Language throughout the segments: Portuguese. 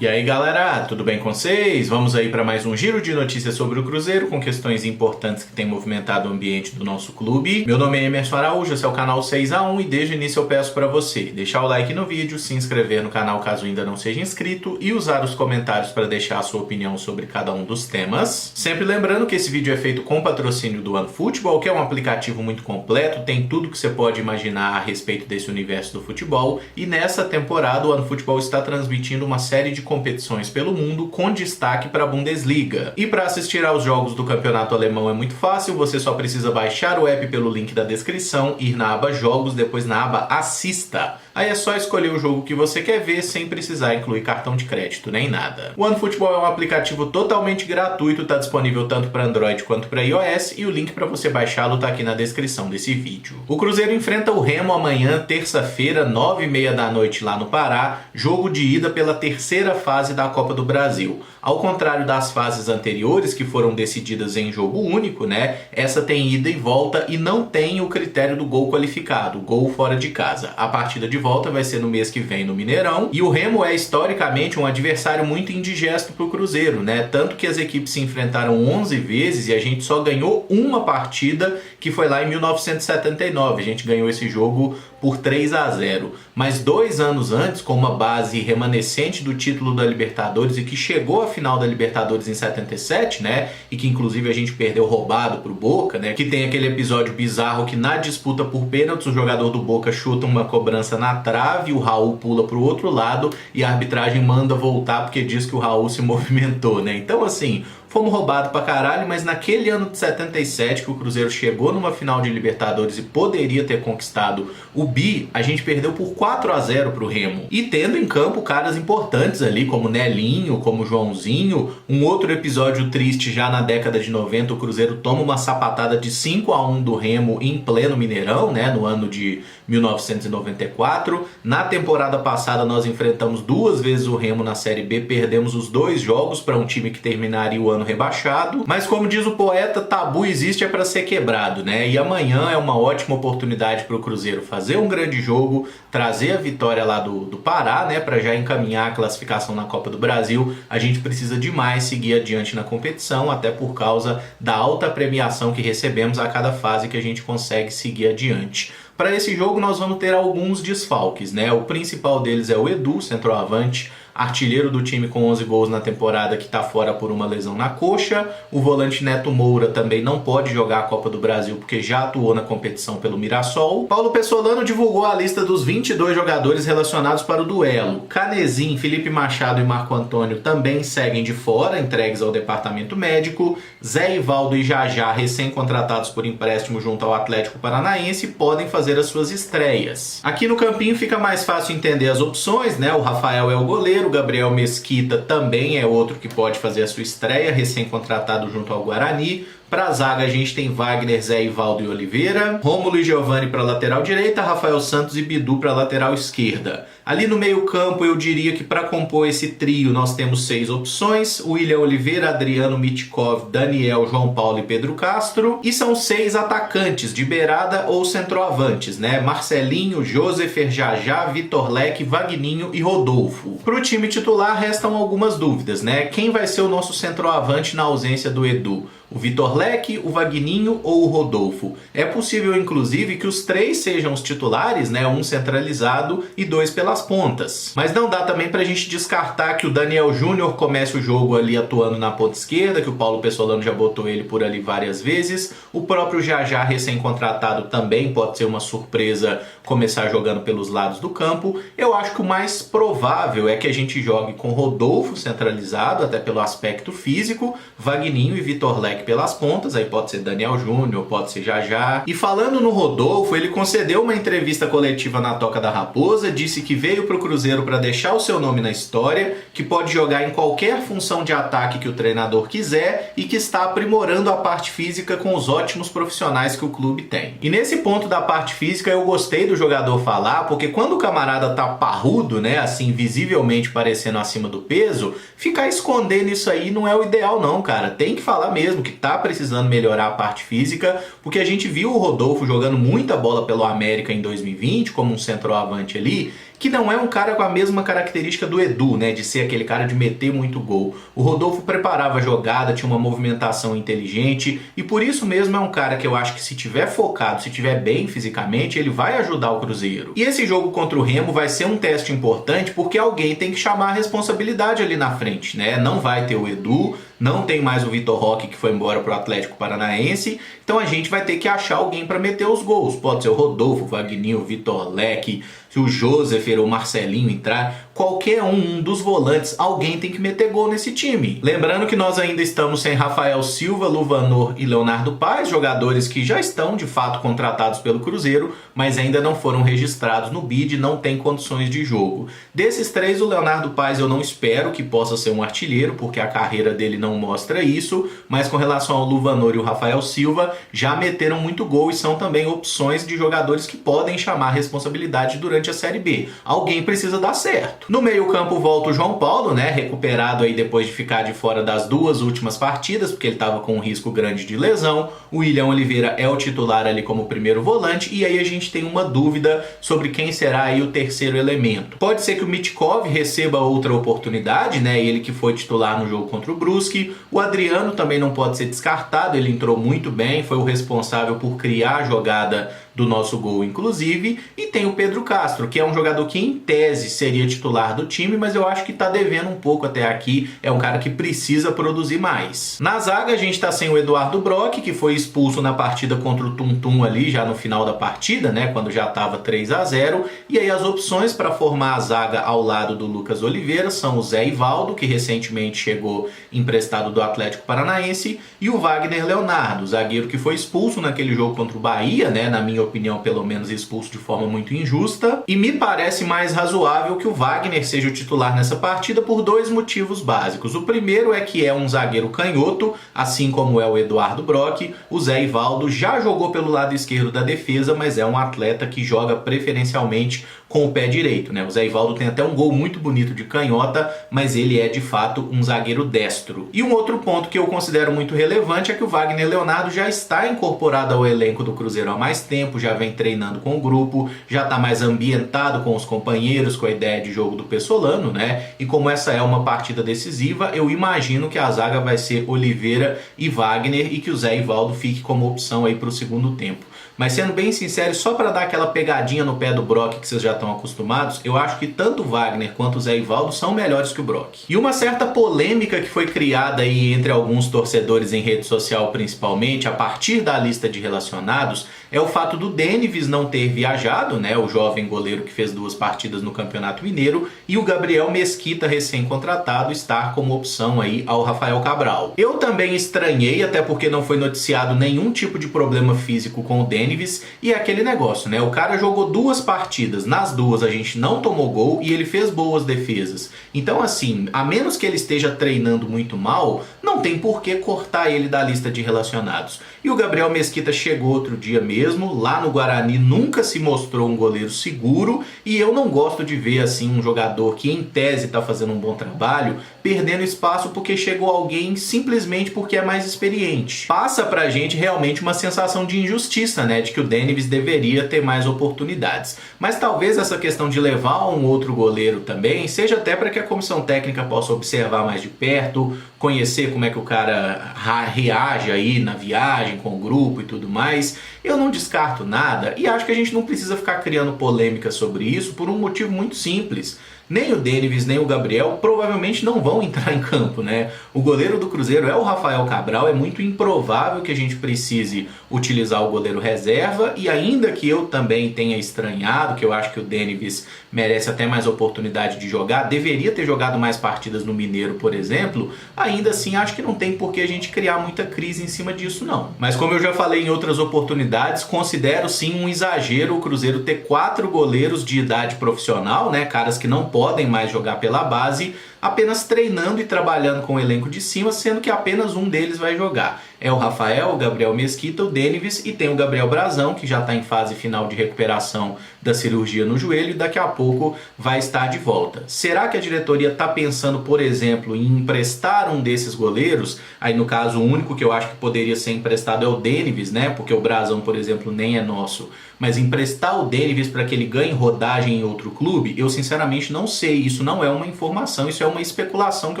E aí galera, tudo bem com vocês? Vamos aí para mais um giro de notícias sobre o Cruzeiro com questões importantes que têm movimentado o ambiente do nosso clube. Meu nome é Emerson Araújo, esse é o canal 6x1 e desde o início eu peço para você deixar o like no vídeo, se inscrever no canal caso ainda não seja inscrito e usar os comentários para deixar a sua opinião sobre cada um dos temas. Sempre lembrando que esse vídeo é feito com patrocínio do OneFootball, que é um aplicativo muito completo, tem tudo que você pode imaginar a respeito desse universo do futebol, e nessa temporada o OneFootball está transmitindo uma série de competições pelo mundo com destaque para a Bundesliga. E para assistir aos jogos do campeonato alemão é muito fácil, você só precisa baixar o app pelo link da descrição, ir na aba Jogos, depois na aba Assista. Aí é só escolher o jogo que você quer ver sem precisar incluir cartão de crédito nem nada. O OneFootball é um aplicativo totalmente gratuito, está disponível tanto para Android quanto para iOS e o link para você baixá-lo está aqui na descrição desse vídeo. O Cruzeiro enfrenta o Remo amanhã, terça-feira, 9h30 da noite lá no Pará, jogo de ida pela terceira fase da Copa do Brasil. Ao contrário das fases anteriores que foram decididas em jogo único, né? Essa tem ida e volta e não tem o critério do gol qualificado, gol fora de casa. A partida de volta vai ser no mês que vem no Mineirão, e o Remo é historicamente um adversário muito indigesto para o Cruzeiro, né? Tanto que as equipes se enfrentaram 11 vezes e a gente só ganhou uma partida, que foi lá em 1979. A gente ganhou esse jogo por 3-0. Mas 2 anos antes, com uma base remanescente do título da Libertadores e que chegou à final da Libertadores em 77, né? E que inclusive a gente perdeu roubado pro Boca, né? Que tem aquele episódio bizarro que na disputa por pênaltis o jogador do Boca chuta uma cobrança na trave, o Raul pula pro outro lado e a arbitragem manda voltar porque diz que o Raul se movimentou, né? Então assim, fomos roubados pra caralho, mas naquele ano de 77 que o Cruzeiro chegou numa final de Libertadores e poderia ter conquistado o bi, a gente perdeu por 4-0 pro Remo. E tendo em campo caras importantes ali, como Nelinho, como Joãozinho. Um outro episódio triste já na década de 90, o Cruzeiro toma uma sapatada de 5-1 do Remo em pleno Mineirão, né, no ano de 1994. Na temporada passada nós enfrentamos 2 vezes o Remo na Série B, perdemos os 2 jogos para um time que terminaria o ano rebaixado, mas como diz o poeta, tabu existe é para ser quebrado, né? E amanhã é uma ótima oportunidade para o Cruzeiro fazer um grande jogo, trazer a vitória lá do Pará, né? Para já encaminhar a classificação na Copa do Brasil. A gente precisa demais seguir adiante na competição, até por causa da alta premiação que recebemos a cada fase que a gente consegue seguir adiante. Para esse jogo nós vamos ter alguns desfalques, né? O principal deles é o Edu, centroavante, artilheiro do time com 11 gols na temporada, que está fora por uma lesão na coxa. O volante Neto Moura também não pode jogar a Copa do Brasil porque já atuou na competição pelo Mirassol. Paulo Pessolano divulgou a lista dos 22 jogadores relacionados para o duelo. Canezin, Felipe Machado e Marco Antônio também seguem de fora, entregues ao departamento médico. Zé Ivaldo e Jajá, recém-contratados por empréstimo junto ao Atlético Paranaense, podem fazer as suas estreias. Aqui no campinho fica mais fácil entender as opções, né? O Rafael é o goleiro, o Gabriel Mesquita também é outro que pode fazer a sua estreia, recém-contratado junto ao Guarani. Para a zaga a gente tem Wagner, Zé Ivaldo e Oliveira, Rômulo e Giovani para lateral direita, Rafael Santos e Bidu para lateral esquerda. Ali no meio campo eu diria que para compor esse trio nós temos 6 opções: William Oliveira, Adriano Mitkov, Daniel, João Paulo e Pedro Castro. E são 6 atacantes de beirada ou centroavantes, né? Marcelinho, Josefer, Jajá, Vitor Leque, Vagninho e Rodolfo. Para o time titular restam algumas dúvidas, né? Quem vai ser o nosso centroavante na ausência do Edu? O Vitor Leque, o Vagninho ou o Rodolfo? É possível, inclusive, que os 3 sejam os titulares, né? Um centralizado e 2 pelas pontas. Mas não dá também pra gente descartar que o Daniel Júnior comece o jogo ali atuando na ponta esquerda, que o Paulo Pessolano já botou ele por ali várias vezes. O próprio Jajá, recém-contratado, também pode ser uma surpresa começar jogando pelos lados do campo. Eu acho que o mais provável é que a gente jogue com Rodolfo centralizado, até pelo aspecto físico, Vagninho e Vitor Leque pelas pontas, aí pode ser Daniel Júnior, pode ser Jajá. E falando no Rodolfo, ele concedeu uma entrevista coletiva na Toca da Raposa, disse que veio pro Cruzeiro para deixar o seu nome na história, que pode jogar em qualquer função de ataque que o treinador quiser e que está aprimorando a parte física com os ótimos profissionais que o clube tem. E nesse ponto da parte física eu gostei do jogador falar, porque quando o camarada tá parrudo, né, assim, visivelmente parecendo acima do peso, ficar escondendo isso aí não é o ideal não, cara. Tem que falar mesmo que tá precisando melhorar a parte física, porque a gente viu o Rodolfo jogando muita bola pelo América em 2020, como um centroavante ali, que não é um cara com a mesma característica do Edu, né, de ser aquele cara de meter muito gol. O Rodolfo preparava a jogada, tinha uma movimentação inteligente e por isso mesmo é um cara que eu acho que se tiver focado, se tiver bem fisicamente, ele vai ajudar o Cruzeiro. E esse jogo contra o Remo vai ser um teste importante porque alguém tem que chamar a responsabilidade ali na frente, né? Não vai ter o Edu, não tem mais o Vitor Roque que foi embora pro Atlético Paranaense, então a gente vai ter que achar alguém para meter os gols. Pode ser o Rodolfo, o Wagninho, o Vitor Leque, se o Joseph ou o Marcelinho entrar, qualquer um dos volantes, alguém tem que meter gol nesse time. Lembrando que nós ainda estamos sem Rafael Silva, Luvanor e Leonardo Paes, jogadores que já estão de fato contratados pelo Cruzeiro, mas ainda não foram registrados no BID, não tem condições de jogo. Desses três, o Leonardo Paes eu não espero que possa ser um artilheiro, porque a carreira dele não mostra isso, mas com relação ao Luvanor e o Rafael Silva, já meteram muito gol e são também opções de jogadores que podem chamar a responsabilidade durante a Série B. Alguém precisa dar certo. No meio-campo volta o João Paulo, né, recuperado aí depois de ficar de fora das duas últimas partidas, porque ele estava com um risco grande de lesão. O William Oliveira é o titular ali como primeiro volante, e aí a gente tem uma dúvida sobre quem será aí o terceiro elemento. Pode ser que o Mitkov receba outra oportunidade, né, ele que foi titular no jogo contra o Brusque. O Adriano também não pode ser descartado, ele entrou muito bem, foi o responsável por criar a jogada do nosso gol, inclusive. E tem o Pedro Castro, que é um jogador que em tese seria titular do time, mas eu acho que tá devendo um pouco até aqui, é um cara que precisa produzir mais. Na zaga a gente tá sem o Eduardo Brock, que foi expulso na partida contra o Tum Tum ali, já no final da partida, né, quando já tava 3-0, e aí as opções para formar a zaga ao lado do Lucas Oliveira são o Zé Ivaldo, que recentemente chegou emprestado do Atlético Paranaense, e o Wagner Leonardo, zagueiro que foi expulso naquele jogo contra o Bahia, né, na minha opinião, pelo menos expulso de forma muito injusta, e me parece mais razoável que o Wagner seja o titular nessa partida por dois motivos básicos. O primeiro é que é um zagueiro canhoto, assim como é o Eduardo Brock. O Zé Ivaldo já jogou pelo lado esquerdo da defesa, mas é um atleta que joga preferencialmente com o pé direito, né? O Zé Ivaldo tem até um gol muito bonito de canhota, mas ele é de fato um zagueiro destro. E um outro ponto que eu considero muito relevante é que o Wagner Leonardo já está incorporado ao elenco do Cruzeiro há mais tempo, já vem treinando com o grupo, já está mais ambientado com os companheiros, com a ideia de jogo do Pessolano, né? E como essa é uma partida decisiva, eu imagino que a zaga vai ser Oliveira e Wagner e que o Zé Ivaldo fique como opção aí para o segundo tempo. Mas sendo bem sincero, só para dar aquela pegadinha no pé do Brock que vocês já estão acostumados, eu acho que tanto o Wagner quanto o Zé Ivaldo são melhores que o Brock. E uma certa polêmica que foi criada aí entre alguns torcedores em rede social principalmente, a partir da lista de relacionados, é o fato do Denevis não ter viajado, né, o jovem goleiro que fez 2 partidas no Campeonato Mineiro, e o Gabriel Mesquita, recém-contratado, estar como opção aí ao Rafael Cabral. Eu também estranhei, até porque não foi noticiado nenhum tipo de problema físico com o Denevis, e é aquele negócio, né, o cara jogou 2 partidas, nas 2 a gente não tomou gol e ele fez boas defesas. Então assim, a menos que ele esteja treinando muito mal, não tem por que cortar ele da lista de relacionados. E o Gabriel Mesquita chegou outro dia mesmo, lá no Guarani nunca se mostrou um goleiro seguro, e eu não gosto de ver assim um jogador que em tese está fazendo um bom trabalho, perdendo espaço porque chegou alguém simplesmente porque é mais experiente. Passa pra gente realmente uma sensação de injustiça, né, de que o Denevis deveria ter mais oportunidades. Mas talvez essa questão de levar um outro goleiro também seja até para que a comissão técnica possa observar mais de perto, conhecer como é que o cara reage aí na viagem com o grupo e tudo mais. Eu não descarto nada e acho que a gente não precisa ficar criando polêmica sobre isso por um motivo muito simples. Nem o Denevis, nem o Gabriel provavelmente não vão entrar em campo, né? O goleiro do Cruzeiro é o Rafael Cabral, é muito improvável que a gente precise utilizar o goleiro reserva, e ainda que eu também tenha estranhado, que eu acho que o Denevis merece até mais oportunidade de jogar, deveria ter jogado mais partidas no Mineiro, por exemplo, ainda assim acho que não tem por que a gente criar muita crise em cima disso não. Mas como eu já falei em outras oportunidades, considero sim um exagero o Cruzeiro ter 4 goleiros de idade profissional, né? Caras que não podem mais jogar pela base apenas treinando e trabalhando com o elenco de cima, sendo que apenas um deles vai jogar. É o Rafael, o Gabriel Mesquita, o Denivis e tem o Gabriel Brazão, que já está em fase final de recuperação da cirurgia no joelho e daqui a pouco vai estar de volta. Será que a diretoria está pensando, por exemplo, em emprestar um desses goleiros? Aí no caso o único que eu acho que poderia ser emprestado é o Denivis, né? Porque o Brazão, por exemplo, nem é nosso. Mas emprestar o Denivis para que ele ganhe rodagem em outro clube, eu sinceramente não sei. Isso não é uma informação, isso é uma especulação que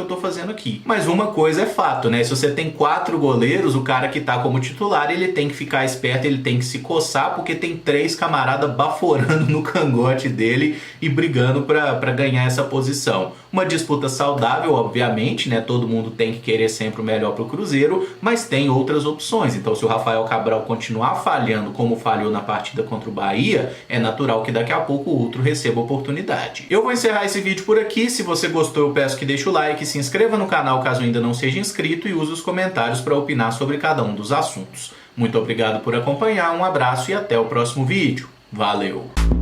eu estou fazendo aqui. Mas uma coisa é fato, né? Se você tem 4 goleiros, o cara que está como titular, ele tem que ficar esperto, ele tem que se coçar, porque tem 3 camaradas baforando no cangote dele e brigando para ganhar essa posição. Uma disputa saudável, obviamente, né? Todo mundo tem que querer sempre o melhor para o Cruzeiro, mas tem outras opções. Então, se o Rafael Cabral continuar falhando como falhou na partida contra o Bahia, é natural que daqui a pouco o outro receba oportunidade. Eu vou encerrar esse vídeo por aqui. Se você gostou, eu peço que deixe o like, se inscreva no canal caso ainda não seja inscrito e use os comentários para opinar sobre cada um dos assuntos. Muito obrigado por acompanhar, um abraço e até o próximo vídeo. Valeu!